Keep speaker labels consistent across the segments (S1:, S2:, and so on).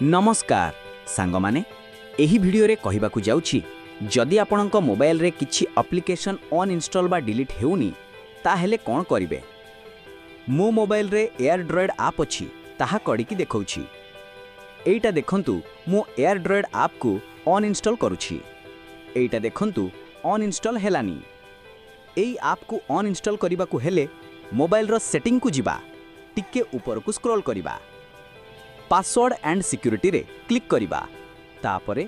S1: नमस्कार सांगमाने एही वीडियो रे कहिबाकू जाउछि जदि आपणक मोबाइल रे किछि एप्लिकेशन अनइंस्टॉल बा डिलीट हेउनी ताहेले कोन करिवे। मो मोबाइल रे एयरड्रॉयड ऐप अछि ताहा कडिकी देखौछि। एइटा देखंतु मो एयरड्रॉयड ऐप को अनइंस्टॉल करूछि। एइटा देखंतु अनइंस्टॉल हेलानी। एई ऐप को अनइंस्टॉल करिबाकू हेले मोबाइल रो सेटिंग को जिबा टिके ऊपर को स्क्रॉल करिबा पासवर्ड एंड सिक्योरिटी रे क्लिक करिबा तापरे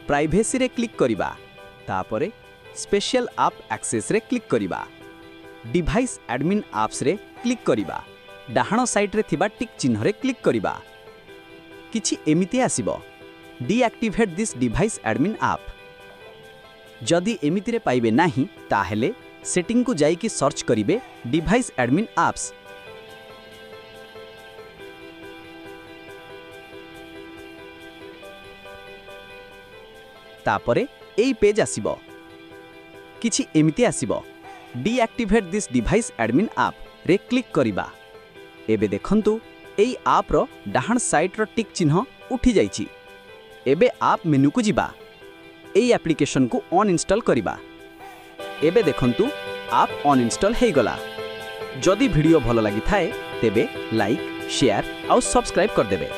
S1: प्राइवेसी रे क्लिक करिबा तापरे स्पेशल ऐप एक्सेस रे क्लिक करिबा डिवाइस एडमिन ऐप्स रे क्लिक करिबा डाहाण साइड रे थिबा टिक चिन्ह रे क्लिक करिबा किछि एमिति आसीबो deactivate this device admin app. जदि एमिति रे पाइबे नाही ताहेले सेटिंग को जाई कि सर्च करिवे डिवाइस एडमिन ऐप्स। तापरे एई पेज आसीबो किछि एमिति आसीबो deactivate this device admin app रे क्लिक करिबा। एबे देखंतु एई ऐप रो डाहाण साइड रो टिक चिन्ह उठी जाईछि। एबे ऐप मेनू को जिबा एई एप्लिकेशन को अनइंस्टॉल करिबा। एबे देखंतु ऐप अनइंस्टॉल हेई गला। जदि वीडियो भलो लागि थाए तेबे लाइक शेयर और सब्सक्राइब कर देबे।